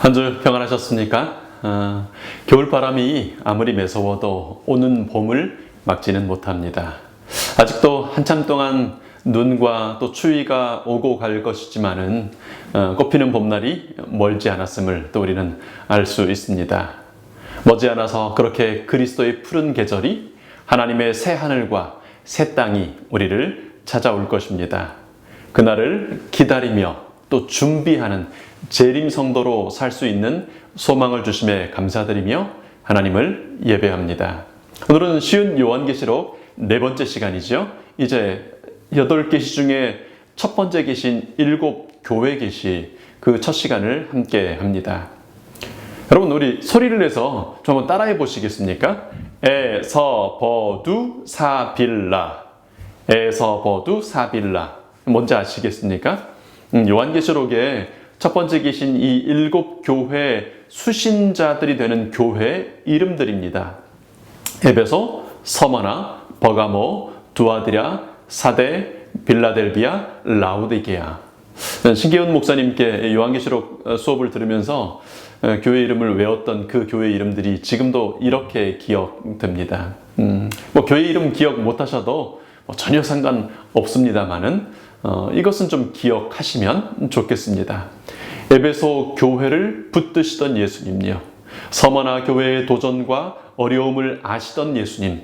한 주 평안하셨습니까? 겨울바람이 아무리 매서워도 오는 봄을 막지는 못합니다. 아직도 한참 동안 눈과 또 추위가 오고 갈 것이지만은 꽃피는 봄날이 멀지 않았음을 또 우리는 알 수 있습니다. 머지않아서 그렇게 그리스도의 푸른 계절이 하나님의 새 하늘과 새 땅이 우리를 찾아올 것입니다. 그날을 기다리며 또 준비하는 재림 성도로 살 수 있는 소망을 주심에 감사드리며 하나님을 예배합니다. 오늘은 쉬운 요한계시록 네 번째 시간이죠. 이제 8계시 중에 첫 번째 계신 7교회 계시 그 첫 시간을 함께 합니다. 여러분, 우리 소리를 내서 좀 한번 따라해 보시겠습니까? 에서버두 사빌라. 에서버두 사빌라. 뭔지 아시겠습니까? 요한계시록에 첫 번째 계신 이 7교회 수신자들이 되는 교회 이름들입니다. 에베소, 서머나, 버가모, 두아디라, 사데, 빌라델비아, 라우디게아. 신계훈 목사님께 요한계시록 수업을 들으면서 교회 이름을 외웠던 그 교회 이름들이 지금도 이렇게 기억됩니다. 교회 이름 기억 못하셔도 전혀 상관없습니다만은 이것은 좀 기억하시면 좋겠습니다. 에베소 교회를 붙드시던 예수님요, 서머나 교회의 도전과 어려움을 아시던 예수님,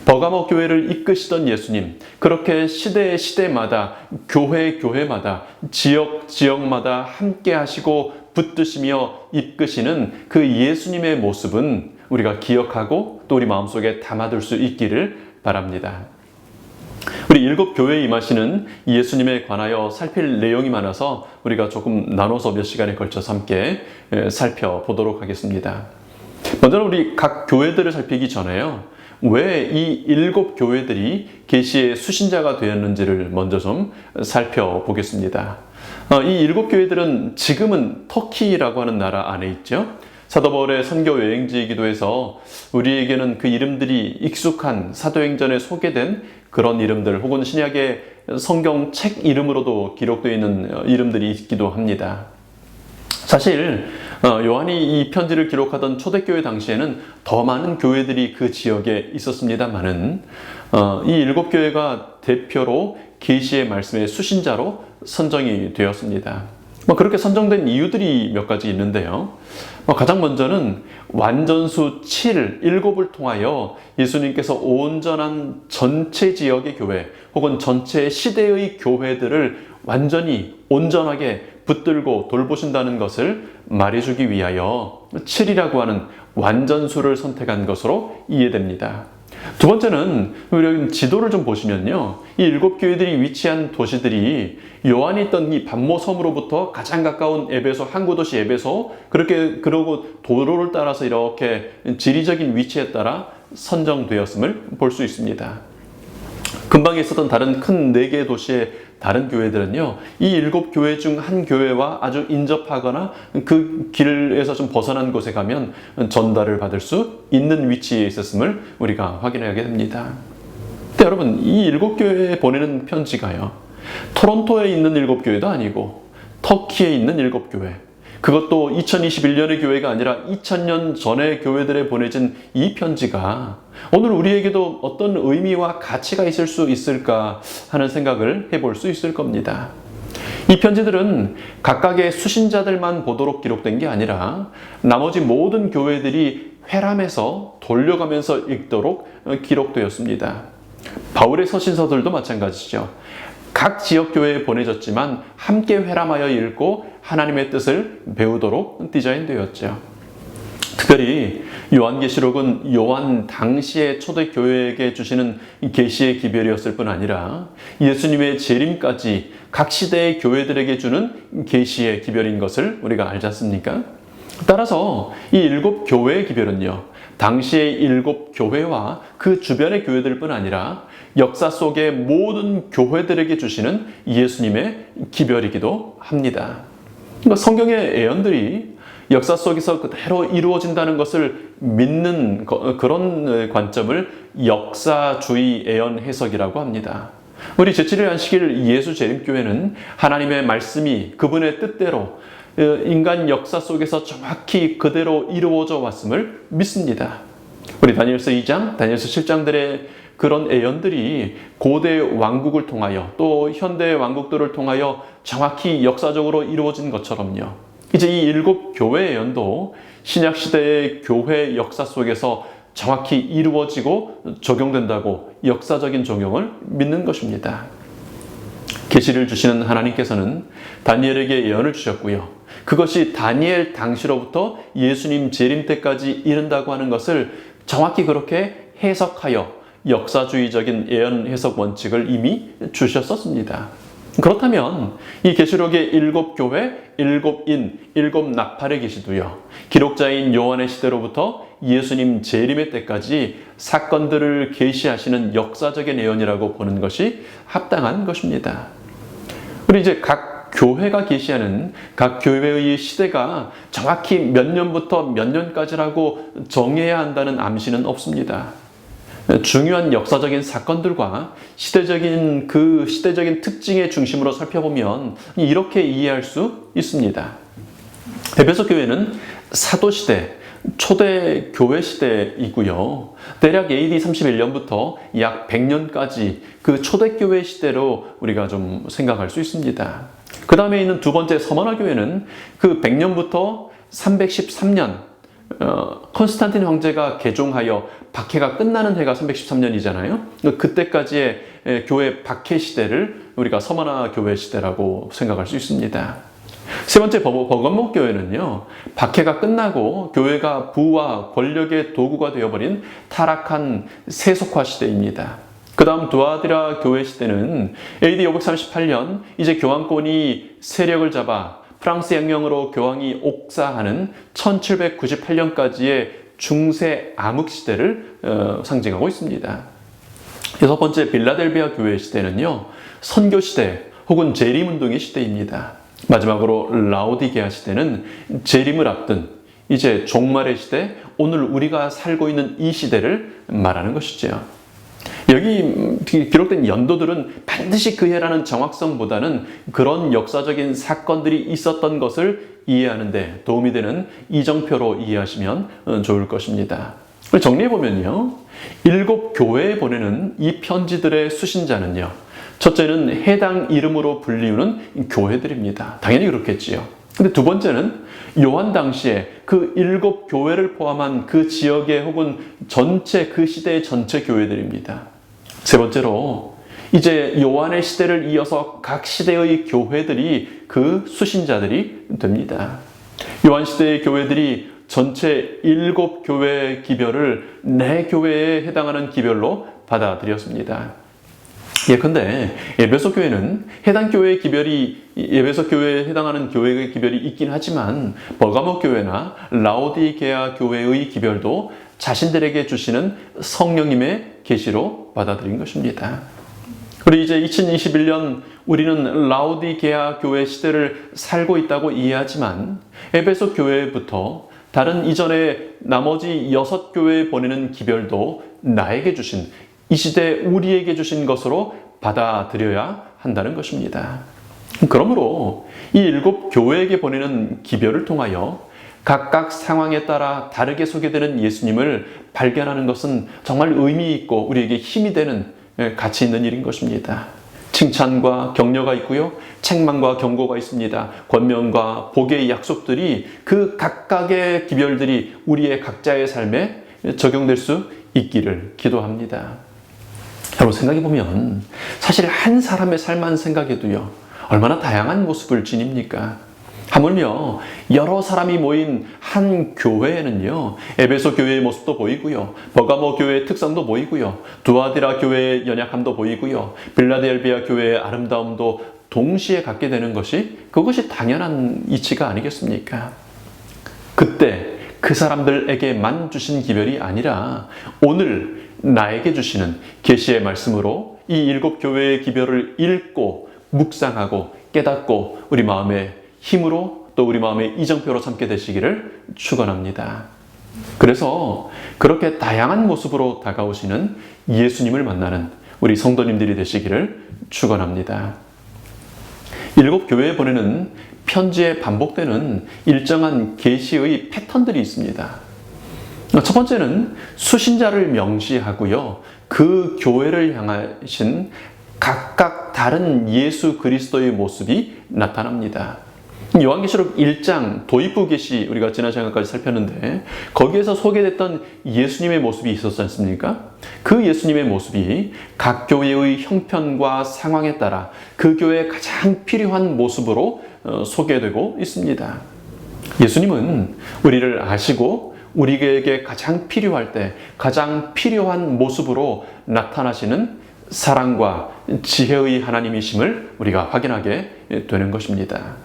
버가모 교회를 이끄시던 예수님, 그렇게 시대마다 교회마다 지역마다 함께 하시고 붙드시며 이끄시는 그 예수님의 모습은 우리가 기억하고 또 우리 마음속에 담아둘 수 있기를 바랍니다. 우리 7교회에 임하시는 예수님에 관하여 살필 내용이 많아서 우리가 조금 나눠서 몇 시간에 걸쳐서 함께 살펴보도록 하겠습니다. 먼저는 우리 각 교회들을 살피기 전에요, 왜 이 7교회들이 계시의 수신자가 되었는지를 먼저 좀 살펴보겠습니다. 이 7교회들은 지금은 터키라고 하는 나라 안에 있죠. 사도 바울의 선교 여행지이기도 해서 우리에게는 그 이름들이 익숙한 사도행전에 소개된 그런 이름들, 혹은 신약의 성경책 이름으로도 기록되어 있는 이름들이 있기도 합니다. 사실 요한이 이 편지를 기록하던 초대교회 당시에는 더 많은 교회들이 그 지역에 있었습니다만은 이 7교회가 대표로 계시의 말씀의 수신자로 선정이 되었습니다. 그렇게 선정된 이유들이 몇 가지 있는데요. 가장 먼저는 완전수 7을 통하여 예수님께서 온전한 전체 지역의 교회 혹은 전체 시대의 교회들을 완전히 온전하게 붙들고 돌보신다는 것을 말해주기 위하여 7이라고 하는 완전수를 선택한 것으로 이해됩니다. 두 번째는 우리 지도를 좀 보시면요, 이 7교회들이 위치한 도시들이 요한이 있던 이 반모섬으로부터 가장 가까운 에베소, 항구 도시 에베소, 그러고 도로를 따라서 이렇게 지리적인 위치에 따라 선정되었음을 볼 수 있습니다. 근방에 있었던 다른 큰 4개의 도시의 다른 교회들은요, 이 7교회 중 한 교회와 아주 인접하거나 그 길에서 좀 벗어난 곳에 가면 전달을 받을 수 있는 위치에 있었음을 우리가 확인하게 됩니다. 근데 여러분, 이 7교회에 보내는 편지가요, 토론토에 있는 7교회도 아니고 터키에 있는 7교회, 그것도 2021년의 교회가 아니라 2000년 전의 교회들에 보내진 이 편지가 오늘 우리에게도 어떤 의미와 가치가 있을 수 있을까 하는 생각을 해볼 수 있을 겁니다. 이 편지들은 각각의 수신자들만 보도록 기록된 게 아니라 나머지 모든 교회들이 회람해서 돌려가면서 읽도록 기록되었습니다. 바울의 서신서들도 마찬가지죠. 각 지역교회에 보내졌지만 함께 회람하여 읽고 하나님의 뜻을 배우도록 디자인되었죠. 특별히 요한계시록은 요한 당시의 초대교회에게 주시는 계시의 기별이었을 뿐 아니라 예수님의 재림까지 각 시대의 교회들에게 주는 계시의 기별인 것을 우리가 알지 않습니까? 따라서 이 7교회의 기별은요, 당시의 7교회와 그 주변의 교회들 뿐 아니라 역사 속의 모든 교회들에게 주시는 예수님의 기별이기도 합니다. 성경의 예언들이 역사 속에서 그대로 이루어진다는 것을 믿는 그런 관점을 역사주의 예언 해석이라고 합니다. 우리 제7일 안식일 예수 재림교회는 하나님의 말씀이 그분의 뜻대로 인간 역사 속에서 정확히 그대로 이루어져 왔음을 믿습니다. 우리 다니엘서 2장, 다니엘서 7장들의 그런 예언들이 고대 왕국을 통하여 또 현대 왕국들을 통하여 정확히 역사적으로 이루어진 것처럼요. 이제 이 일곱 교회 예언도 신약시대의 교회 역사 속에서 정확히 이루어지고 적용된다고 역사적인 적용을 믿는 것입니다. 계시를 주시는 하나님께서는 다니엘에게 예언을 주셨고요. 그것이 다니엘 당시로부터 예수님 재림 때까지 이른다고 하는 것을 정확히 그렇게 해석하여 역사주의적인 예언 해석 원칙을 이미 주셨었습니다. 그렇다면 이 계시록의 일곱 교회, 일곱 인, 일곱 나팔의 계시도요. 기록자인 요한의 시대로부터 예수님 재림의 때까지 사건들을 계시하시는 역사적인 예언이라고 보는 것이 합당한 것입니다. 우리 이제 각 교회가 계시하는 각 교회의 시대가 정확히 몇 년부터 몇 년까지라고 정해야 한다는 암시는 없습니다. 중요한 역사적인 사건들과 시대적인 특징의 중심으로 살펴보면 이렇게 이해할 수 있습니다. 에베소 교회는 사도시대, 초대 교회 시대이고요. 대략 AD 31년부터 약 100년까지 그 초대교회 시대로 우리가 좀 생각할 수 있습니다. 그 다음에 있는 두 번째 서머나 교회는 그 100년부터 313년 콘스탄틴 황제가 개종하여 박해가 끝나는 해가 313년이잖아요. 그때까지의 교회 박해 시대를 우리가 서머나 교회 시대라고 생각할 수 있습니다. 세 번째 버가모 교회는요, 박해가 끝나고 교회가 부와 권력의 도구가 되어버린 타락한 세속화 시대입니다. 그 다음 두아디라 교회 시대는 AD 538년 이제 교황권이 세력을 잡아 프랑스 혁명으로 교황이 옥사하는 1798년까지의 중세 암흑 시대를 상징하고 있습니다. 여섯 번째 빌라델비아 교회 시대는요, 선교 시대 혹은 재림운동의 시대입니다. 마지막으로 라오디게아 시대는 재림을 앞둔 이제 종말의 시대, 오늘 우리가 살고 있는 이 시대를 말하는 것이죠. 여기 기록된 연도들은 반드시 그 해라는 정확성보다는 그런 역사적인 사건들이 있었던 것을 이해하는 데 도움이 되는 이정표로 이해하시면 좋을 것입니다. 정리해보면요, 일곱 교회에 보내는 이 편지들의 수신자는요, 첫째는 해당 이름으로 불리우는 교회들입니다. 당연히 그렇겠지요. 근데 두 번째는 요한 당시에 그 일곱 교회를 포함한 그 지역의 혹은 전체 그 시대의 전체 교회들입니다. 세 번째로 이제 요한의 시대를 이어서 각 시대의 교회들이 그 수신자들이 됩니다. 요한 시대의 교회들이 전체 일곱 교회의 기별을 내 교회에 해당하는 기별로 받아들였습니다. 예컨대 에베소 교회는 해당 교회의 기별이 에베소 교회에 해당하는 교회의 기별이 있긴 하지만 버가모 교회나 라오디게아 교회의 기별도 자신들에게 주시는 성령님의 계시로 받아들인 것입니다. 우리 이제 2021년 우리는 라오디게아 교회 시대를 살고 있다고 이해하지만 에베소 교회부터 다른 이전에 나머지 6교회에 보내는 기별도 나에게 주신 이 시대 우리에게 주신 것으로 받아들여야 한다는 것입니다. 그러므로 이 일곱 교회에게 보내는 기별을 통하여 각각 상황에 따라 다르게 소개되는 예수님을 발견하는 것은 정말 의미 있고 우리에게 힘이 되는 가치 있는 일인 것입니다. 칭찬과 격려가 있고요, 책망과 경고가 있습니다. 권면과 복의 약속들이 그 각각의 기별들이 우리의 각자의 삶에 적용될 수 있기를 기도합니다. 여러분 생각해보면 사실 한 사람의 삶만 생각해도요, 얼마나 다양한 모습을 지닙니까? 하물며 여러 사람이 모인 한 교회에는요, 에베소 교회의 모습도 보이고요, 버가모 교회의 특성도 보이고요, 두아디라 교회의 연약함도 보이고요, 빌라델비아 교회의 아름다움도 동시에 갖게 되는 것이 그것이 당연한 이치가 아니겠습니까? 그때 그 사람들에게만 주신 기별이 아니라 오늘 나에게 주시는 계시의 말씀으로 이 일곱 교회의 기별을 읽고 묵상하고 깨닫고 우리 마음의 힘으로 또 우리 마음의 이정표로 삼게 되시기를 축원합니다. 그래서 그렇게 다양한 모습으로 다가오시는 예수님을 만나는 우리 성도님들이 되시기를 축원합니다. 일곱 교회에 보내는 편지에 반복되는 일정한 계시의 패턴들이 있습니다. 첫 번째는 수신자를 명시하고요. 그 교회를 향하신 각각 다른 예수 그리스도의 모습이 나타납니다. 요한계시록 1장 도입부 계시 우리가 지난 시간까지 살폈는데 거기에서 소개됐던 예수님의 모습이 있었지 않습니까? 그 예수님의 모습이 각 교회의 형편과 상황에 따라 그 교회에 가장 필요한 모습으로 소개되고 있습니다. 예수님은 우리를 아시고 우리에게 가장 필요할 때 가장 필요한 모습으로 나타나시는 사랑과 지혜의 하나님이심을 우리가 확인하게 되는 것입니다.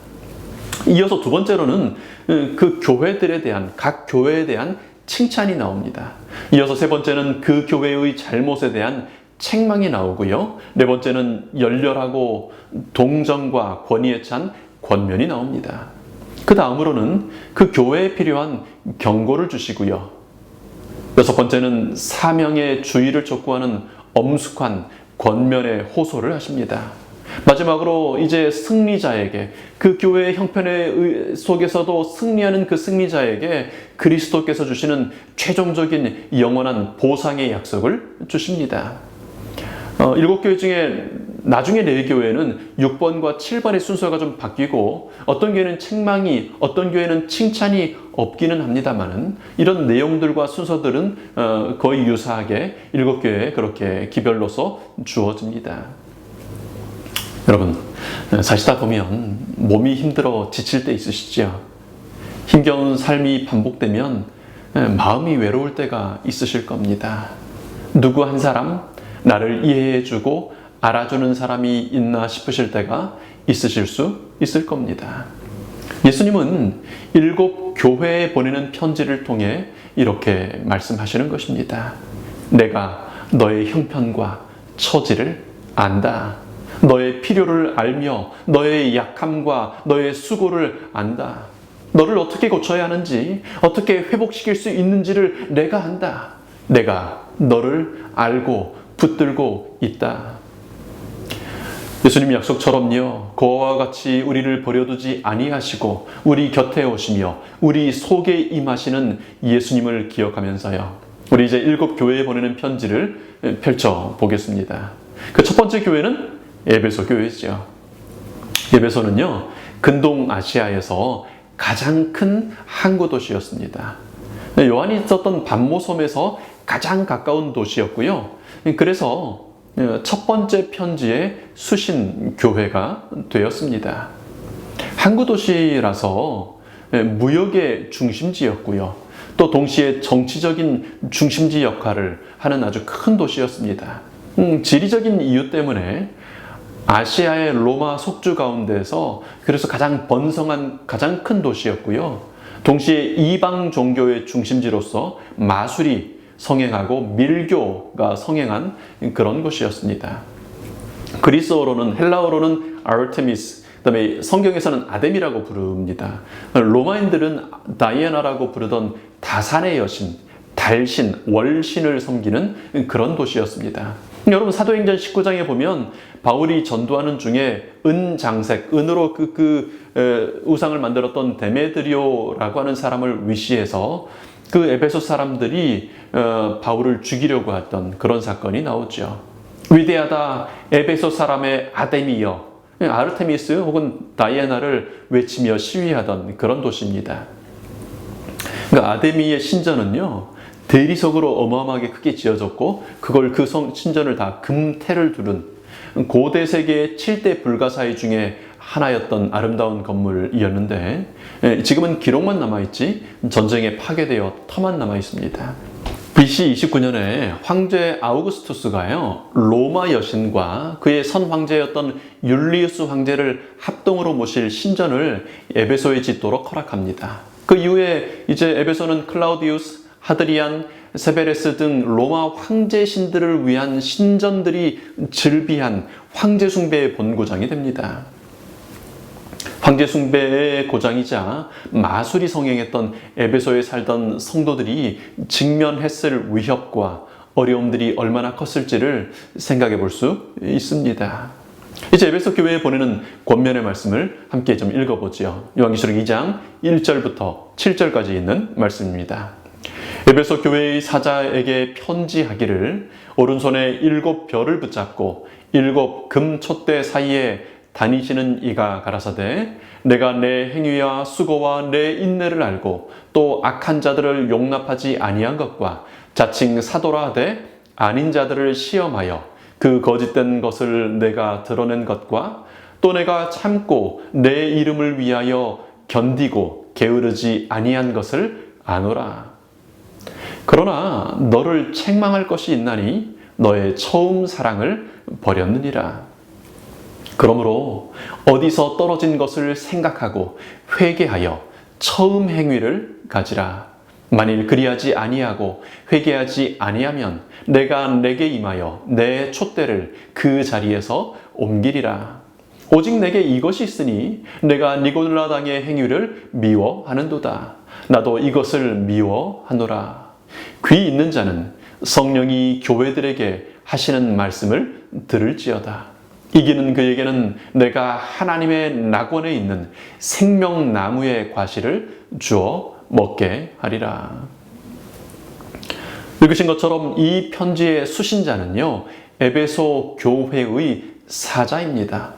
이어서 두 번째로는 그 교회들에 대한, 각 교회에 대한 칭찬이 나옵니다. 이어서 세 번째는 그 교회의 잘못에 대한 책망이 나오고요. 네 번째는 열렬하고 동정과 권위에 찬 권면이 나옵니다. 그 다음으로는 그 교회에 필요한 경고를 주시고요. 여섯 번째는 사명의 주의를 촉구하는 엄숙한 권면의 호소를 하십니다. 마지막으로 이제 승리자에게, 그 교회의 형편 속에서도 승리하는 그 승리자에게 그리스도께서 주시는 최종적인 영원한 보상의 약속을 주십니다. 일곱 교회 중에 나중에 네 교회는 6번과 7번의 순서가 좀 바뀌고 어떤 교회는 책망이, 어떤 교회는 칭찬이 없기는 합니다만은 이런 내용들과 순서들은 거의 유사하게 일곱 교회에 그렇게 기별로서 주어집니다. 여러분, 사시다 보면 몸이 힘들어 지칠 때 있으시죠? 힘겨운 삶이 반복되면 마음이 외로울 때가 있으실 겁니다. 누구 한 사람 나를 이해해주고 알아주는 사람이 있나 싶으실 때가 있으실 수 있을 겁니다. 예수님은 일곱 교회에 보내는 편지를 통해 이렇게 말씀하시는 것입니다. 내가 너의 형편과 처지를 안다. 너의 필요를 알며 너의 약함과 너의 수고를 안다. 너를 어떻게 고쳐야 하는지, 어떻게 회복시킬 수 있는지를 내가 안다. 내가 너를 알고 붙들고 있다. 예수님 약속처럼요, 그와 같이 우리를 버려두지 아니하시고 우리 곁에 오시며 우리 속에 임하시는 예수님을 기억하면서요, 우리 이제 일곱 교회에 보내는 편지를 펼쳐 보겠습니다. 그 첫 번째 교회는 에베소 교회죠. 에베소는요, 근동 아시아에서 가장 큰 항구 도시였습니다. 요한이 있었던 반모섬에서 가장 가까운 도시였고요. 그래서 첫 번째 편지의 수신 교회가 되었습니다. 항구 도시라서 무역의 중심지였고요. 또 동시에 정치적인 중심지 역할을 하는 아주 큰 도시였습니다. 지리적인 이유 때문에 아시아의 로마 속주 가운데서 그래서 가장 번성한 가장 큰 도시였고요. 동시에 이방 종교의 중심지로서 마술이 성행하고 밀교가 성행한 그런 곳이었습니다. 그리스어로는, 헬라어로는 아르테미스, 그다음에 성경에서는 아뎀이라고 부릅니다. 로마인들은 다이애나라고 부르던 다산의 여신, 달신, 월신을 섬기는 그런 도시였습니다. 여러분, 사도행전 19장에 보면 바울이 전도하는 중에 은장색, 은으로 우상을 만들었던 데메드리오라고 하는 사람을 위시해서 그 에베소 사람들이 바울을 죽이려고 했던 그런 사건이 나오죠. 위대하다 에베소 사람의 아데미여, 아르테미스 혹은 다이애나를 외치며 시위하던 그런 도시입니다. 그러니까 아데미의 신전은요, 대리석으로 어마어마하게 크게 지어졌고 그걸 그 신전을 다 금태를 두른 고대 세계의 7대 불가사의 중에 하나였던 아름다운 건물이었는데 지금은 기록만 남아있지 전쟁에 파괴되어 터만 남아있습니다. BC 29년에 황제 아우구스투스가요, 로마 여신과 그의 선 황제였던 율리우스 황제를 합동으로 모실 신전을 에베소에 짓도록 허락합니다. 그 이후에 이제 에베소는 클라우디우스, 하드리안, 세베레스 등 로마 황제 신들을 위한 신전들이 즐비한 황제 숭배의 본고장이 됩니다. 황제 숭배의 고장이자 마술이 성행했던 에베소에 살던 성도들이 직면했을 위협과 어려움들이 얼마나 컸을지를 생각해 볼 수 있습니다. 이제 에베소 교회에 보내는 권면의 말씀을 함께 좀 읽어보죠. 요한계시록 2장 1절부터 7절까지 있는 말씀입니다. 에베소 교회의 사자에게 편지하기를 오른손에 7별을 붙잡고 7 금촛대 사이에 다니시는 이가 가라사대 내가 내 행위와 수고와 내 인내를 알고 또 악한 자들을 용납하지 아니한 것과 자칭 사도라 하되 아닌 자들을 시험하여 그 거짓된 것을 내가 드러낸 것과 또 내가 참고 내 이름을 위하여 견디고 게으르지 아니한 것을 아노라. 그러나 너를 책망할 것이 있나니 너의 처음 사랑을 버렸느니라. 그러므로 어디서 떨어진 것을 생각하고 회개하여 처음 행위를 가지라. 만일 그리하지 아니하고 회개하지 아니하면 내가 내게 임하여 내 촛대를 그 자리에서 옮기리라. 오직 내게 이것이 있으니 내가 니고라 당의 행위를 미워하는도다. 나도 이것을 미워하노라. 귀 있는 자는 성령이 교회들에게 하시는 말씀을 들을지어다. 이기는 그에게는 내가 하나님의 낙원에 있는 생명나무의 과실을 주어 먹게 하리라. 읽으신 것처럼 이 편지의 수신자는요, 에베소 교회의 사자입니다.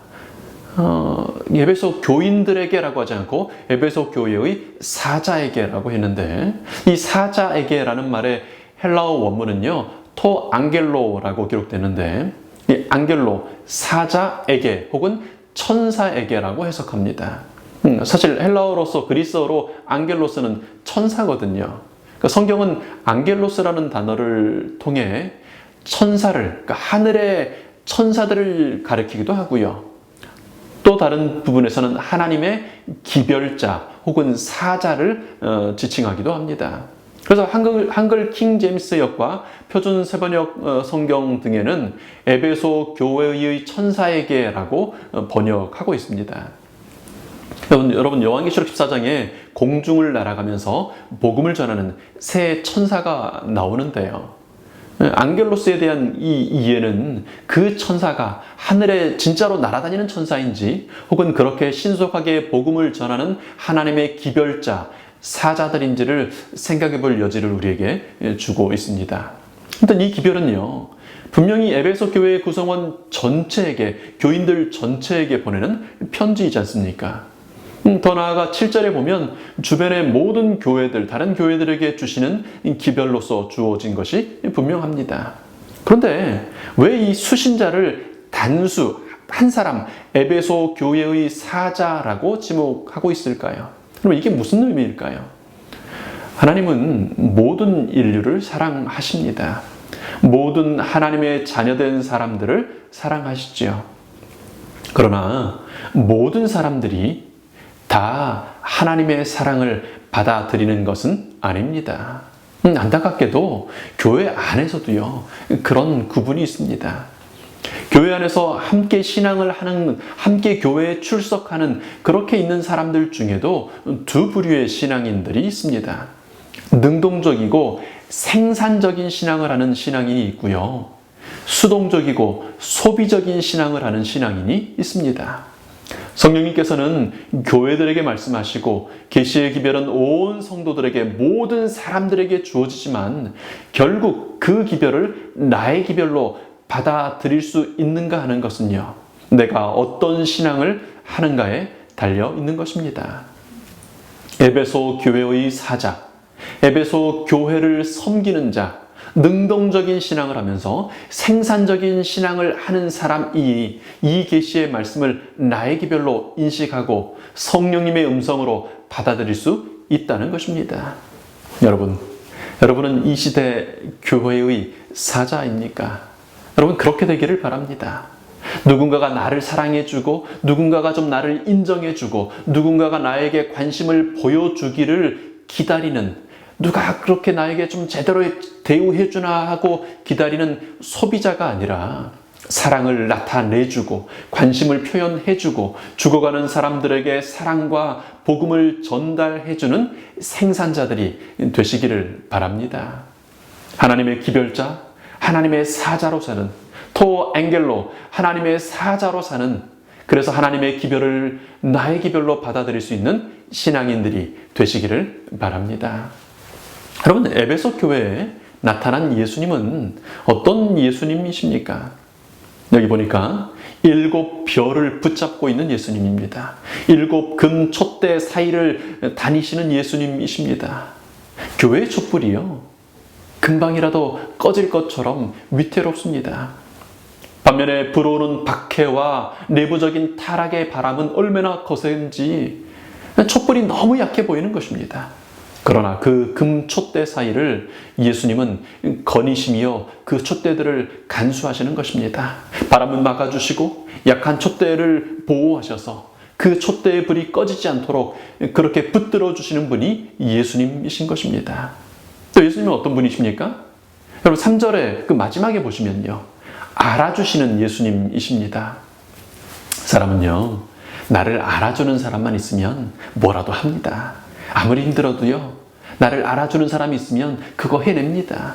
에베소 교인들에게라고 하지 않고 에베소 교회의 사자에게라고 했는데, 이 사자에게라는 말의 헬라어 원문은요, 토 앙겔로라고 기록되는데, 이 앙겔로, 사자에게 혹은 천사에게라고 해석합니다. 사실 헬라어로서 그리스어로 앙겔로스는 천사거든요. 그러니까 성경은 앙겔로스라는 단어를 통해 천사를, 그러니까 하늘의 천사들을 가리키기도 하고요. 또 다른 부분에서는 하나님의 기별자 혹은 사자를 지칭하기도 합니다. 그래서 한글 킹 제임스 역과 표준 세번역 성경 등에는 에베소 교회의 천사에게라고 번역하고 있습니다. 여러분 요한계시록 14장에 공중을 날아가면서 복음을 전하는 새 천사가 나오는데요. 앙겔로스에 대한 이 이해는 그 천사가 하늘에 진짜로 날아다니는 천사인지 혹은 그렇게 신속하게 복음을 전하는 하나님의 기별자, 사자들인지를 생각해 볼 여지를 우리에게 주고 있습니다. 일단 이 기별은요, 분명히 에베소 교회의 구성원 전체에게, 교인들 전체에게 보내는 편지이지 않습니까? 더 나아가 7절에 보면 주변의 모든 교회들, 다른 교회들에게 주시는 기별로서 주어진 것이 분명합니다. 그런데 왜 이 수신자를 단수, 한 사람, 에베소 교회의 사자라고 지목하고 있을까요? 그럼 이게 무슨 의미일까요? 하나님은 모든 인류를 사랑하십니다. 모든 하나님의 자녀된 사람들을 사랑하시죠. 그러나 모든 사람들이 다 하나님의 사랑을 받아들이는 것은 아닙니다. 안타깝게도 교회 안에서도요, 그런 구분이 있습니다. 교회 안에서 함께 신앙을 하는, 함께 교회에 출석하는 그렇게 있는 사람들 중에도 두 부류의 신앙인들이 있습니다. 능동적이고 생산적인 신앙을 하는 신앙인이 있고요, 수동적이고 소비적인 신앙을 하는 신앙인이 있습니다. 성령님께서는 교회들에게 말씀하시고 계시의 기별은 온 성도들에게, 모든 사람들에게 주어지지만 결국 그 기별을 나의 기별로 받아들일 수 있는가 하는 것은요, 내가 어떤 신앙을 하는가에 달려 있는 것입니다. 에베소 교회의 사자, 에베소 교회를 섬기는 자, 능동적인 신앙을 하면서 생산적인 신앙을 하는 사람이 이 계시의 말씀을 나의 기별로 인식하고 성령님의 음성으로 받아들일 수 있다는 것입니다. 여러분은 이 시대 교회의 사자입니까? 여러분, 그렇게 되기를 바랍니다. 누군가가 나를 사랑해주고, 누군가가 좀 나를 인정해주고, 누군가가 나에게 관심을 보여주기를 기다리는, 누가 그렇게 나에게 좀 제대로 대우해주나 하고 기다리는 소비자가 아니라 사랑을 나타내주고 관심을 표현해주고 죽어가는 사람들에게 사랑과 복음을 전달해주는 생산자들이 되시기를 바랍니다. 하나님의 기별자, 하나님의 사자로 사는, 토 앵겔로, 하나님의 사자로 사는, 그래서 하나님의 기별을 나의 기별로 받아들일 수 있는 신앙인들이 되시기를 바랍니다. 여러분, 에베소 교회에 나타난 예수님은 어떤 예수님이십니까? 여기 보니까 7 별을 붙잡고 있는 예수님입니다. 7 금 촛대 사이를 다니시는 예수님이십니다. 교회의 촛불이요, 금방이라도 꺼질 것처럼 위태롭습니다. 반면에 불어오는 박해와 내부적인 타락의 바람은 얼마나 거센지 촛불이 너무 약해 보이는 것입니다. 그러나 그 금 촛대 사이를 예수님은 거니시며 그 촛대들을 간수하시는 것입니다. 바람은 막아주시고 약한 촛대를 보호하셔서 그 촛대의 불이 꺼지지 않도록 그렇게 붙들어 주시는 분이 예수님이신 것입니다. 또 예수님은 어떤 분이십니까? 여러분 3절에 그 마지막에 보시면요, 알아주시는 예수님이십니다. 사람은요, 나를 알아주는 사람만 있으면 뭐라도 합니다. 아무리 힘들어도요, 나를 알아주는 사람이 있으면 그거 해냅니다.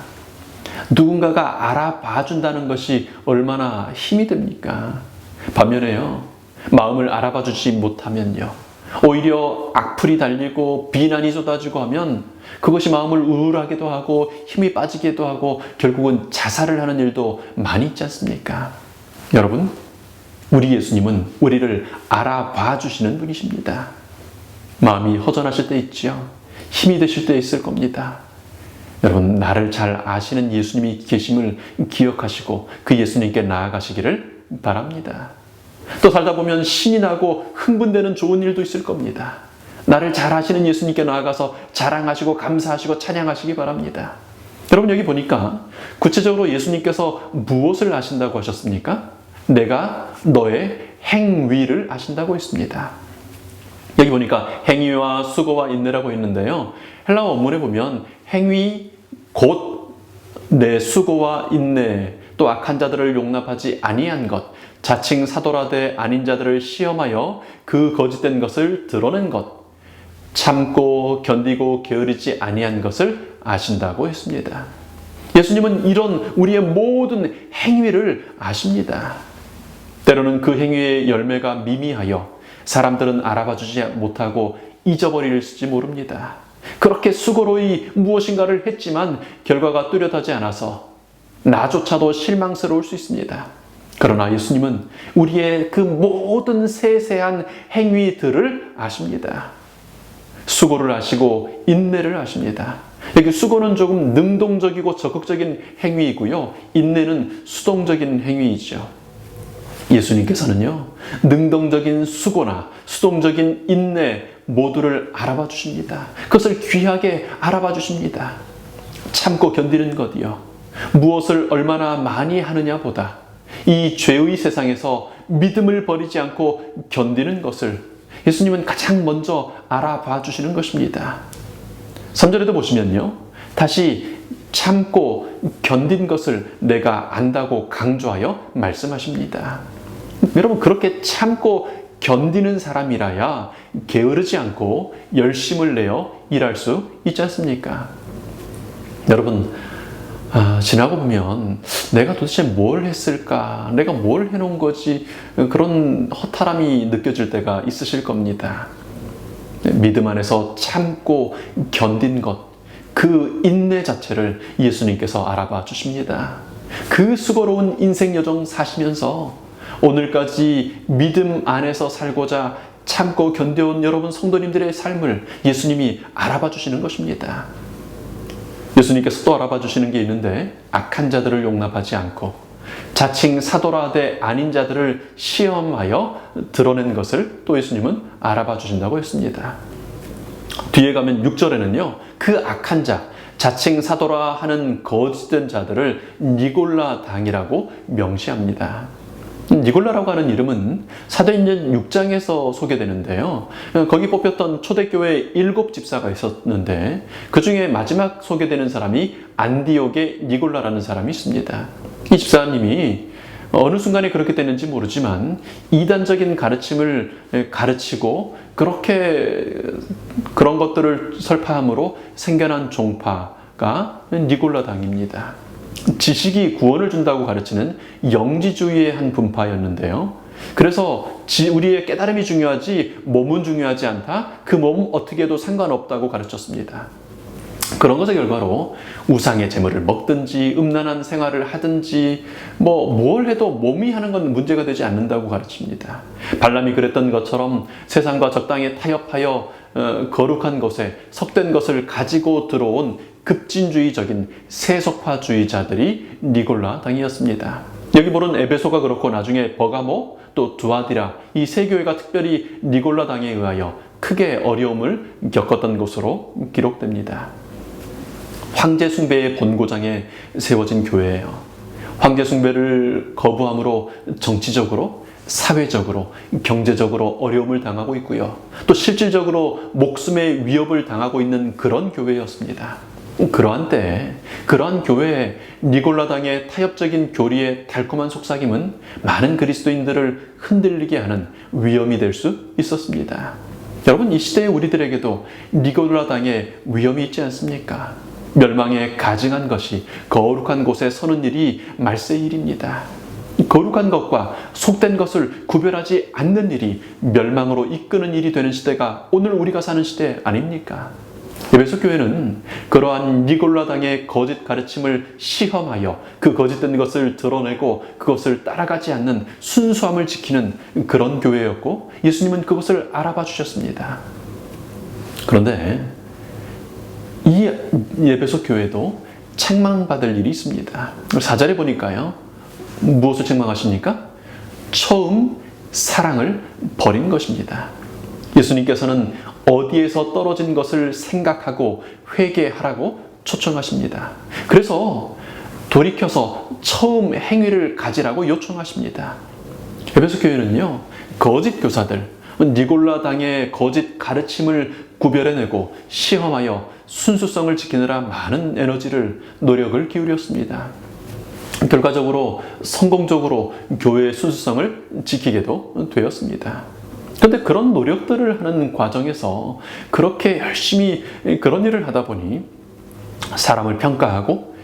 누군가가 알아봐 준다는 것이 얼마나 힘이 듭니까? 반면에요, 마음을 알아봐 주지 못하면요, 오히려 악플이 달리고 비난이 쏟아지고 하면 그것이 마음을 우울하게도 하고 힘이 빠지기도 하고 결국은 자살을 하는 일도 많이 있지 않습니까? 여러분, 우리 예수님은 우리를 알아봐 주시는 분이십니다. 마음이 허전하실 때 있지요. 힘이 드실 때 있을 겁니다. 여러분, 나를 잘 아시는 예수님이 계심을 기억하시고 그 예수님께 나아가시기를 바랍니다. 또 살다 보면 신이 나고 흥분되는 좋은 일도 있을 겁니다. 나를 잘 아시는 예수님께 나아가서 자랑하시고 감사하시고 찬양하시기 바랍니다. 여러분, 여기 보니까 구체적으로 예수님께서 무엇을 아신다고 하셨습니까? 내가 너의 행위를 아신다고 했습니다. 여기 보니까 행위와 수고와 인내라고 있는데요, 헬라어 원문에 보면 행위 곧 내 수고와 인내, 또 악한 자들을 용납하지 아니한 것, 자칭 사도라되 아닌 자들을 시험하여 그 거짓된 것을 드러낸 것, 참고 견디고 게으르지 아니한 것을 아신다고 했습니다. 예수님은 이런 우리의 모든 행위를 아십니다. 때로는 그 행위의 열매가 미미하여 사람들은 알아봐 주지 못하고 잊어버릴지 모릅니다. 그렇게 수고로이 무엇인가를 했지만 결과가 뚜렷하지 않아서 나조차도 실망스러울 수 있습니다. 그러나 예수님은 우리의 그 모든 세세한 행위들을 아십니다. 수고를 아시고 인내를 아십니다. 여기 수고는 조금 능동적이고 적극적인 행위이고요, 인내는 수동적인 행위이죠. 예수님께서는요, 능동적인 수고나 수동적인 인내 모두를 알아봐 주십니다. 그것을 귀하게 알아봐 주십니다. 참고 견디는 것이요, 무엇을 얼마나 많이 하느냐 보다 이 죄의 세상에서 믿음을 버리지 않고 견디는 것을 예수님은 가장 먼저 알아봐 주시는 것입니다. 3절에도 보시면요, 다시 참고 견딘 것을 내가 안다고 강조하여 말씀하십니다. 여러분, 그렇게 참고 견디는 사람이라야 게으르지 않고 열심을 내어 일할 수 있지 않습니까? 여러분, 지나고 보면 내가 도대체 뭘 했을까? 내가 뭘 해놓은 거지? 그런 허탈함이 느껴질 때가 있으실 겁니다. 믿음 안에서 참고 견딘 것, 그 인내 자체를 예수님께서 알아봐 주십니다. 그 수고로운 인생 여정 사시면서 오늘까지 믿음 안에서 살고자 참고 견뎌온 여러분 성도님들의 삶을 예수님이 알아봐 주시는 것입니다. 예수님께서 또 알아봐 주시는 게 있는데, 악한 자들을 용납하지 않고 자칭 사도라되 아닌 자들을 시험하여 드러낸 것을 또 예수님은 알아봐 주신다고 했습니다. 뒤에 가면 6절에는요, 그 악한 자, 자칭 사도라 하는 거짓된 자들을 니골라 당이라고 명시합니다. 니골라라고 하는 이름은 사도행전 6장에서 소개되는데요, 거기 뽑혔던 초대교회 7 집사가 있었는데 그 중에 마지막 소개되는 사람이 안디옥의 니골라라는 사람이 있습니다. 이 집사님이 어느 순간에 그렇게 됐는지 모르지만 이단적인 가르침을 가르치고 그렇게 그런 것들을 설파함으로 생겨난 종파가 니골라당입니다. 지식이 구원을 준다고 가르치는 영지주의의 한 분파였는데요. 그래서 우리의 깨달음이 중요하지 몸은 중요하지 않다. 그 몸 어떻게 해도 상관없다고 가르쳤습니다. 그런 것의 결과로 우상의 재물을 먹든지 음란한 생활을 하든지 뭘 해도 몸이 하는 건 문제가 되지 않는다고 가르칩니다. 발람이 그랬던 것처럼 세상과 적당히 타협하여 거룩한 것에 섭된 것을 가지고 들어온 급진주의적인 세속화주의자들이 니골라 당이었습니다. 여기 보는 에베소가 그렇고 나중에 버가모 또 두아디라 이 세 교회가 특별히 니골라 당에 의하여 크게 어려움을 겪었던 것으로 기록됩니다. 황제 숭배의 본고장에 세워진 교회예요. 황제 숭배를 거부함으로 정치적으로, 사회적으로, 경제적으로 어려움을 당하고 있고요. 또 실질적으로 목숨의 위협을 당하고 있는 그런 교회였습니다. 그러한 때에 그러한 교회에 니골라당의 타협적인 교리의 달콤한 속삭임은 많은 그리스도인들을 흔들리게 하는 위험이 될 수 있었습니다. 여러분, 이 시대의 우리들에게도 니골라당의 위험이 있지 않습니까? 멸망에 가증한 것이 거룩한 곳에 서는 일이 말세의 일입니다. 거룩한 것과 속된 것을 구별하지 않는 일이 멸망으로 이끄는 일이 되는 시대가 오늘 우리가 사는 시대 아닙니까? 에베소 교회는 그러한 니골라당의 거짓 가르침을 시험하여 그 거짓된 것을 드러내고 그것을 따라가지 않는 순수함을 지키는 그런 교회였고 예수님은 그것을 알아봐 주셨습니다. 그런데 이 에베소 교회도 책망받을 일이 있습니다. 4절에 보니까요. 무엇을 책망하십니까? 처음 사랑을 버린 것입니다. 예수님께서는 어디에서 떨어진 것을 생각하고 회개하라고 초청하십니다. 그래서 돌이켜서 처음 행위를 가지라고 요청하십니다. 에베소 교회는요, 거짓 교사들, 니골라당의 거짓 가르침을 구별해내고 시험하여 순수성을 지키느라 많은 에너지를, 노력을 기울였습니다. 결과적으로 성공적으로 교회의 순수성을 지키게도 되었습니다. 그런데 그런 노력들을 하는 과정에서 그렇게 열심히 그런 일을 하다 보니 사람을 평가하고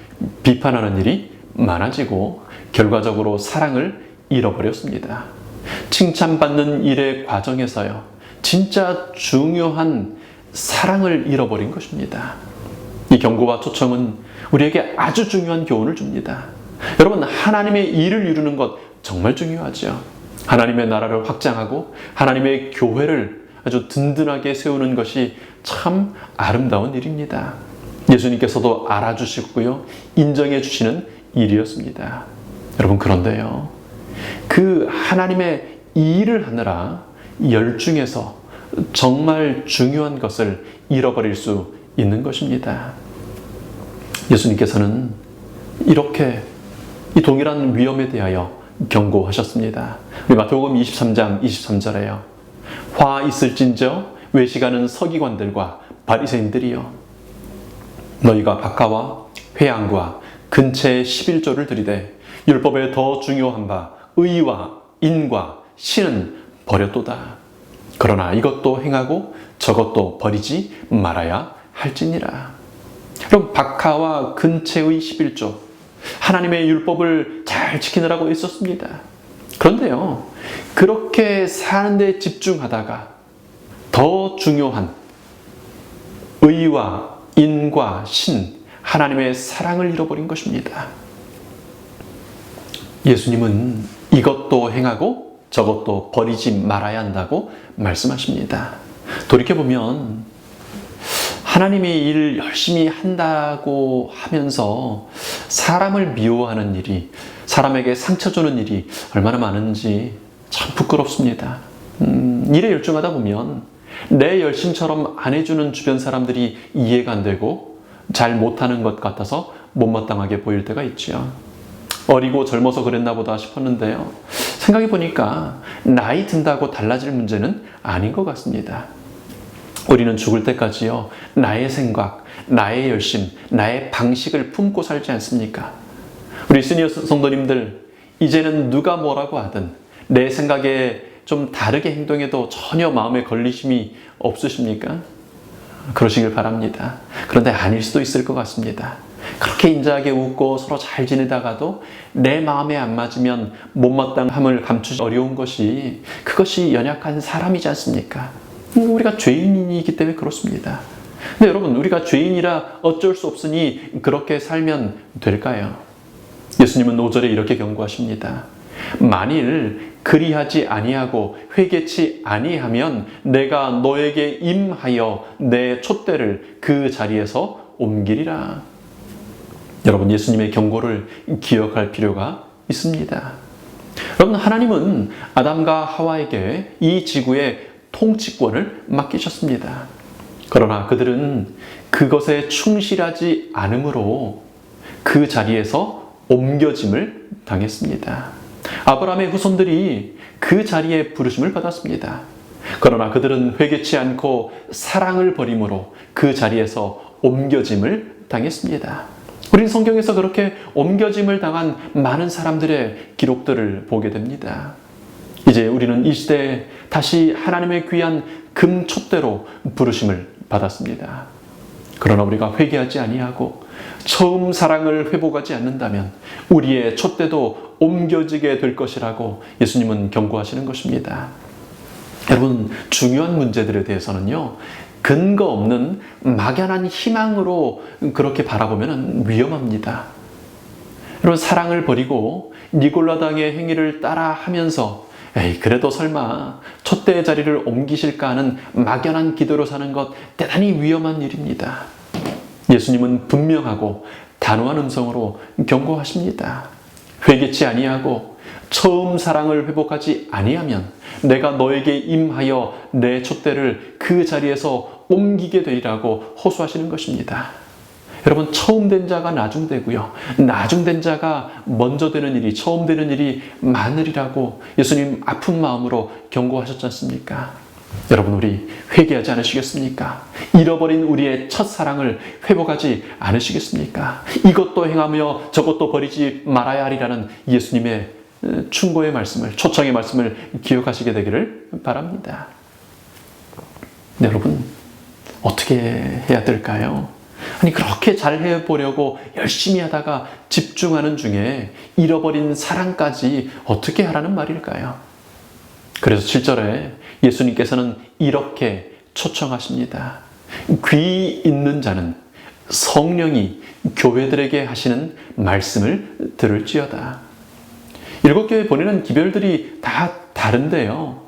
비판하는 일이 많아지고 결과적으로 사랑을 잃어버렸습니다. 칭찬받는 일의 과정에서요, 진짜 중요한 사랑을 잃어버린 것입니다. 이 경고와 초청은 우리에게 아주 중요한 교훈을 줍니다. 여러분, 하나님의 일을 이루는 것 정말 중요하죠. 하나님의 나라를 확장하고 하나님의 교회를 아주 든든하게 세우는 것이 참 아름다운 일입니다. 예수님께서도 알아주시고요, 인정해 주시는 일이었습니다. 여러분, 그런데요, 그 하나님의 일을 하느라 열중해서 정말 중요한 것을 잃어버릴 수 있는 것입니다. 예수님께서는 이렇게 이 동일한 위험에 대하여 경고하셨습니다. 우리 마태복음 23장 23절에요. 화 있을진저 외식하는 서기관들과 바리새인들이여, 너희가 박하와 회양과 근체의 11조를 들이되 율법에 더 중요한 바 의와 인과 신은 버렸도다. 그러나 이것도 행하고 저것도 버리지 말아야 할지니라. 그럼 박하와 근체의 11조, 하나님의 율법을 잘 지키느라고 애썼습니다. 그런데요, 그렇게 사는 데 집중하다가 더 중요한 의와 인과 신, 하나님의 사랑을 잃어버린 것입니다. 예수님은 이것도 행하고 저것도 버리지 말아야 한다고 말씀하십니다. 돌이켜보면 하나님이 일을 열심히 한다고 하면서 사람을 미워하는 일이, 사람에게 상처 주는 일이 얼마나 많은지 참 부끄럽습니다. 일에 열중하다 보면 내 열심처럼 안 해주는 주변 사람들이 이해가 안 되고 잘 못하는 것 같아서 못마땅하게 보일 때가 있죠. 어리고 젊어서 그랬나 보다 싶었는데요, 생각해 보니까 나이 든다고 달라질 문제는 아닌 것 같습니다. 우리는 죽을 때까지요, 나의 생각, 나의 열심, 나의 방식을 품고 살지 않습니까? 우리 시니어 성도님들, 이제는 누가 뭐라고 하든 내 생각에 좀 다르게 행동해도 전혀 마음에 걸리심이 없으십니까? 그러시길 바랍니다. 그런데 아닐 수도 있을 것 같습니다. 그렇게 인자하게 웃고 서로 잘 지내다가도 내 마음에 안 맞으면 못마땅함을 감추기 어려운 것이 그것이 연약한 사람이지 않습니까? 우리가 죄인이기 때문에 그렇습니다. 근데 여러분, 우리가 죄인이라 어쩔 수 없으니 그렇게 살면 될까요? 예수님은 5절에 이렇게 경고하십니다. 만일 그리하지 아니하고 회개치 아니하면 내가 너에게 임하여 내 촛대를 그 자리에서 옮기리라. 여러분, 예수님의 경고를 기억할 필요가 있습니다. 여러분, 하나님은 아담과 하와에게 이 지구의 통치권을 맡기셨습니다. 그러나 그들은 그것에 충실하지 않으므로 그 자리에서 옮겨짐을 당했습니다. 아브라함의 후손들이 그 자리에 부르심을 받았습니다. 그러나 그들은 회개치 않고 사랑을 버림으로 그 자리에서 옮겨짐을 당했습니다. 우리는 성경에서 그렇게 옮겨짐을 당한 많은 사람들의 기록들을 보게 됩니다. 이제 우리는 이 시대에 다시 하나님의 귀한 금촛대로 부르심을 받았습니다. 그러나 우리가 회개하지 아니하고 처음 사랑을 회복하지 않는다면 우리의 촛대도 옮겨지게 될 것이라고 예수님은 경고하시는 것입니다. 여러분, 중요한 문제들에 대해서는요, 근거 없는 막연한 희망으로 그렇게 바라보면 위험합니다. 여러분, 사랑을 버리고 니골라당의 행위를 따라 하면서 에이, 그래도 설마 촛대의 자리를 옮기실까 하는 막연한 기도로 사는 것 대단히 위험한 일입니다. 예수님은 분명하고 단호한 음성으로 경고하십니다. 회개치 아니하고 처음 사랑을 회복하지 아니하면 내가 너에게 임하여 내 촛대를 그 자리에서 옮기게 되리라고 호소하시는 것입니다. 여러분, 처음 된 자가 나중 되고요, 나중 된 자가 먼저 되는 일이, 처음 되는 일이 많으리라고 예수님 아픈 마음으로 경고하셨지 않습니까? 여러분, 우리 회개하지 않으시겠습니까? 잃어버린 우리의 첫사랑을 회복하지 않으시겠습니까? 이것도 행하며 저것도 버리지 말아야 하리라는 예수님의 충고의 말씀을, 초청의 말씀을 기억하시게 되기를 바랍니다. 네, 여러분, 어떻게 해야 될까요? 아니, 그렇게 잘 해보려고 열심히 하다가 집중하는 중에 잃어버린 사랑까지 어떻게 하라는 말일까요? 그래서 7절에 예수님께서는 이렇게 초청하십니다. 귀 있는 자는 성령이 교회들에게 하시는 말씀을 들을지어다. 7교회 보내는 기별들이 다 다른데요,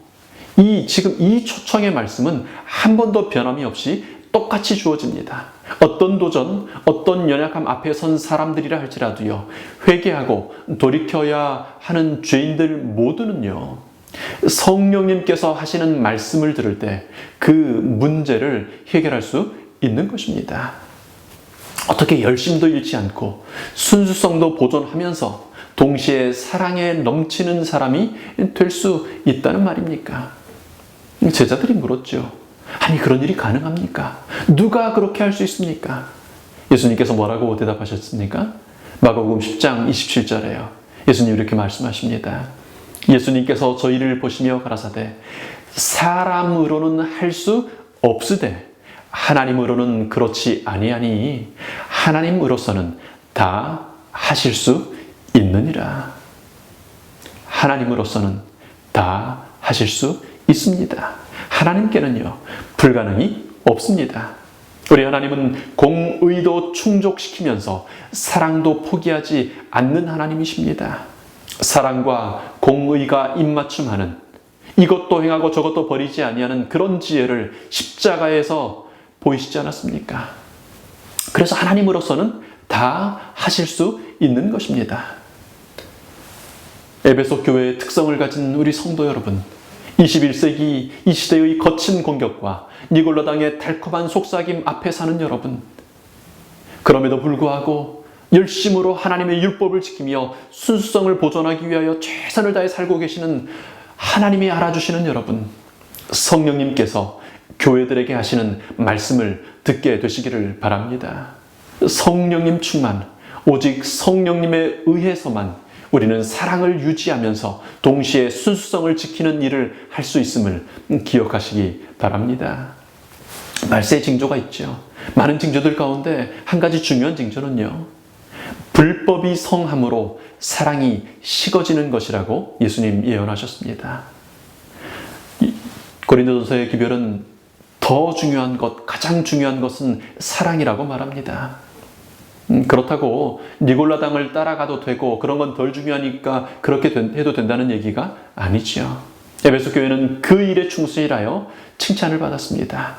지금 이 초청의 말씀은 한 번도 변함이 없이 똑같이 주어집니다. 어떤 도전, 어떤 연약함 앞에 선 사람들이라 할지라도요, 회개하고 돌이켜야 하는 죄인들 모두는요, 성령님께서 하시는 말씀을 들을 때 그 문제를 해결할 수 있는 것입니다. 어떻게 열심도 잃지 않고 순수성도 보존하면서 동시에 사랑에 넘치는 사람이 될 수 있다는 말입니까? 제자들이 물었죠. 아니, 그런 일이 가능합니까? 누가 그렇게 할 수 있습니까? 예수님께서 뭐라고 대답하셨습니까? 마가복음 10장 27절에요. 예수님 이렇게 말씀하십니다. 예수님께서 저희를 보시며 가라사대 사람으로는 할 수 없으되 하나님으로는 그렇지 아니하니 하나님으로서는 다 하실 수 있느니라. 하나님으로서는 다 하실 수 있습니다. 하나님께는요, 불가능이 없습니다. 우리 하나님은 공의도 충족시키면서 사랑도 포기하지 않는 하나님이십니다. 사랑과 공의가 입맞춤하는, 이것도 행하고 저것도 버리지 아니하는 그런 지혜를 십자가에서 보이시지 않았습니까? 그래서 하나님으로서는 다 하실 수 있는 것입니다. 에베소 교회의 특성을 가진 우리 성도 여러분, 21세기 이 시대의 거친 공격과 니골라당의 달콤한 속삭임 앞에 사는 여러분, 그럼에도 불구하고 열심으로 하나님의 율법을 지키며 순수성을 보존하기 위하여 최선을 다해 살고 계시는 하나님이 알아주시는 여러분, 성령님께서 교회들에게 하시는 말씀을 듣게 되시기를 바랍니다. 성령님 충만, 오직 성령님에 의해서만 우리는 사랑을 유지하면서 동시에 순수성을 지키는 일을 할 수 있음을 기억하시기 바랍니다. 말세의 징조가 있죠. 많은 징조들 가운데 한 가지 중요한 징조는요, 불법이 성함으로 사랑이 식어지는 것이라고 예수님 예언하셨습니다. 고린도전서의 기별은 더 중요한 것, 가장 중요한 것은 사랑이라고 말합니다. 그렇다고 니골라당을 따라가도 되고 그런 건 덜 중요하니까 그렇게 해도 된다는 얘기가 아니지요. 에베소 교회는 그 일에 충실하여 칭찬을 받았습니다.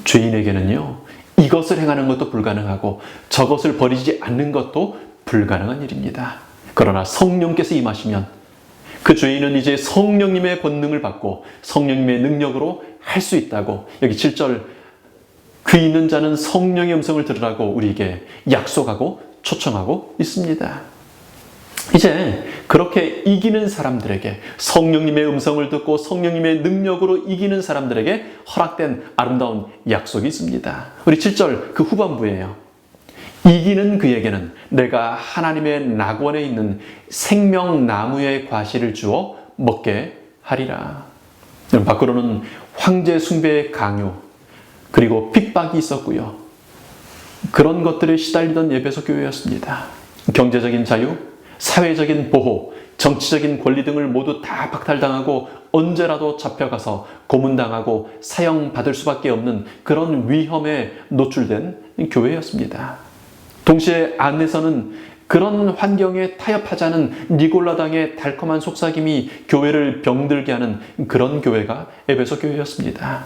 죄인에게는요, 이것을 행하는 것도 불가능하고 저것을 버리지 않는 것도 불가능한 일입니다. 그러나 성령께서 임하시면 그 죄인은 이제 성령님의 권능을 받고 성령님의 능력으로 할 수 있다고, 여기 7절 귀 있는 자는 성령의 음성을 들으라고 우리에게 약속하고 초청하고 있습니다. 이제 그렇게 이기는 사람들에게, 성령님의 음성을 듣고 성령님의 능력으로 이기는 사람들에게 허락된 아름다운 약속이 있습니다. 우리 7절 그 후반부예요. 이기는 그에게는 내가 하나님의 낙원에 있는 생명나무의 과실을 주어 먹게 하리라. 밖으로는 황제 숭배의 강요, 그리고 핍박이 있었고요. 그런 것들에 시달리던 에베소 교회였습니다. 경제적인 자유, 사회적인 보호, 정치적인 권리 등을 모두 다 박탈당하고 언제라도 잡혀가서 고문당하고 사형받을 수밖에 없는 그런 위험에 노출된 교회였습니다. 동시에 안에서는 그런 환경에 타협하지 않은 니골라당의 달콤한 속삭임이 교회를 병들게 하는 그런 교회가 에베소 교회였습니다.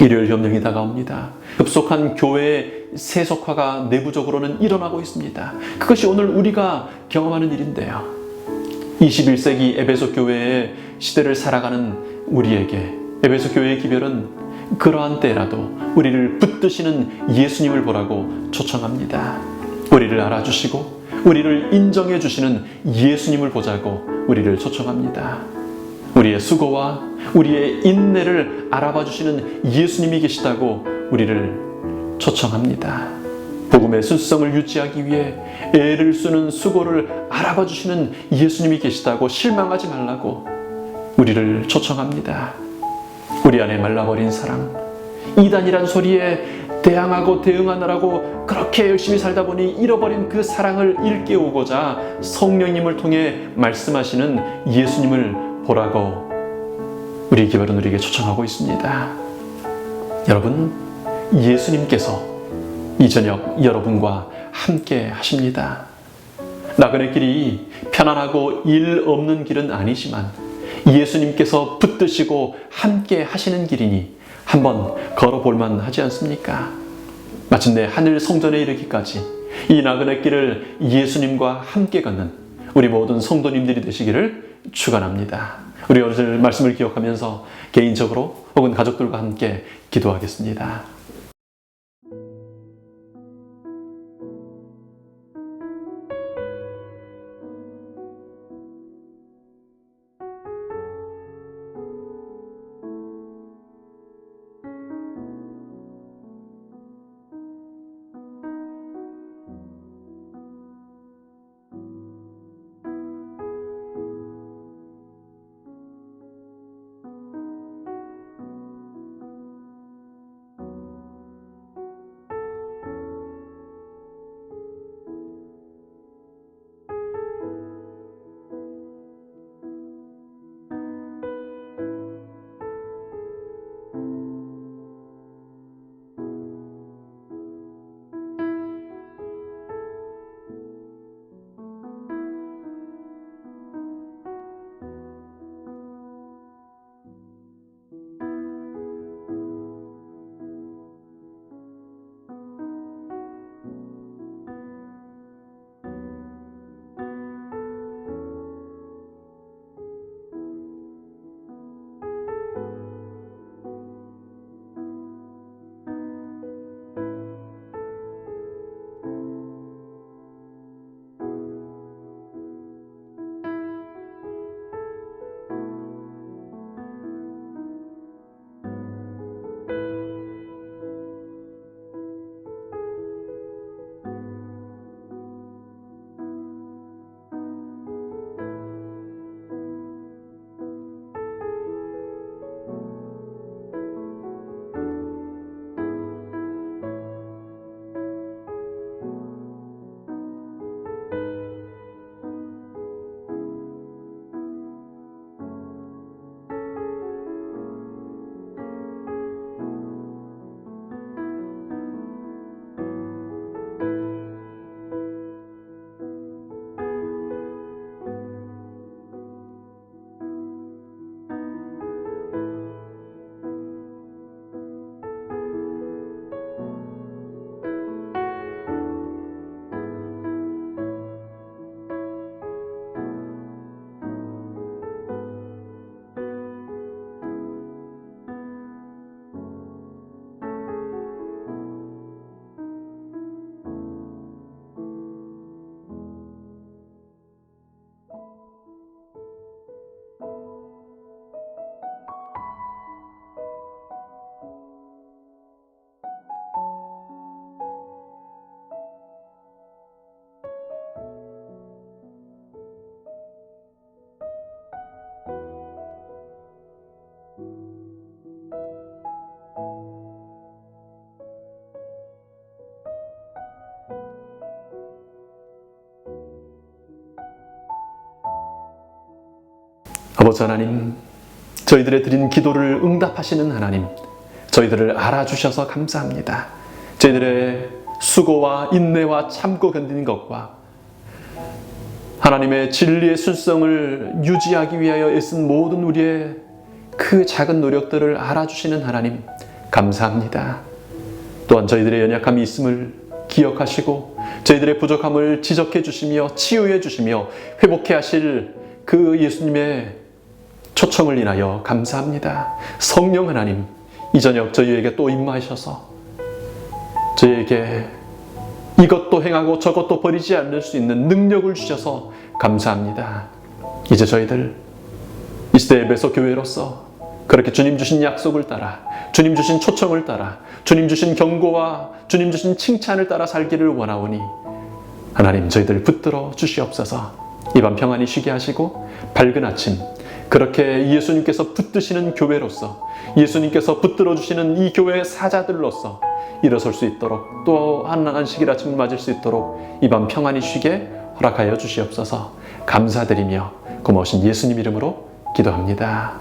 일요일 협령이 다가옵니다. 급속한 교회의 세속화가 내부적으로는 일어나고 있습니다. 그것이 오늘 우리가 경험하는 일인데요. 21세기 에베소 교회의 시대를 살아가는 우리에게 에베소 교회의 기별은 그러한 때라도 우리를 붙드시는 예수님을 보라고 초청합니다. 우리를 알아주시고 우리를 인정해 주시는 예수님을 보자고 우리를 초청합니다. 우리의 수고와 우리의 인내를 알아봐 주시는 예수님이 계시다고 우리를 초청합니다. 복음의 순수성을 유지하기 위해 애를 쓰는 수고를 알아봐 주시는 예수님이 계시다고 실망하지 말라고 우리를 초청합니다. 우리 안에 말라버린 사랑, 이단이란 소리에 대항하고 대응하느라고 그렇게 열심히 살다 보니 잃어버린 그 사랑을 일깨우고자 성령님을 통해 말씀하시는 예수님을 보라고 우리 기별은 우리에게 초청하고 있습니다. 여러분, 예수님께서 이 저녁 여러분과 함께 하십니다. 나그네 길이 편안하고 일 없는 길은 아니지만 예수님께서 붙드시고 함께 하시는 길이니 한번 걸어볼 만하지 않습니까? 마침내 하늘 성전에 이르기까지 이 나그네 길을 예수님과 함께 걷는 우리 모든 성도님들이 되시기를 축원합니다. 우리 오늘 말씀을 기억하면서 개인적으로 혹은 가족들과 함께 기도하겠습니다. 아버지 하나님, 저희들의 드린 기도를 응답하시는 하나님, 저희들을 알아주셔서 감사합니다. 저희들의 수고와 인내와 참고 견디는 것과 하나님의 진리의 순성을 유지하기 위하여 애쓴 모든 우리의 그 작은 노력들을 알아주시는 하나님, 감사합니다. 또한 저희들의 연약함이 있음을 기억하시고 저희들의 부족함을 지적해 주시며 치유해 주시며 회복해 하실 그 예수님의 초청을 인하여 감사합니다. 성령 하나님, 이 저녁 저희에게 또 임하셔서 저희에게 이것도 행하고 저것도 버리지 않을 수 있는 능력을 주셔서 감사합니다. 이제 저희들 이 시대 에베소 교회로서 그렇게 주님 주신 약속을 따라, 주님 주신 초청을 따라, 주님 주신 경고와 주님 주신 칭찬을 따라 살기를 원하오니 하나님, 저희들 붙들어 주시옵소서. 이밤 평안히 쉬게 하시고 밝은 아침, 그렇게 예수님께서 붙드시는 교회로서, 예수님께서 붙들어 주시는 이 교회의 사자들로서 일어설 수 있도록, 또 한 안식일 아침을 맞을 수 있도록 이밤 평안히 쉬게 허락하여 주시옵소서. 감사드리며 고마우신 예수님 이름으로 기도합니다.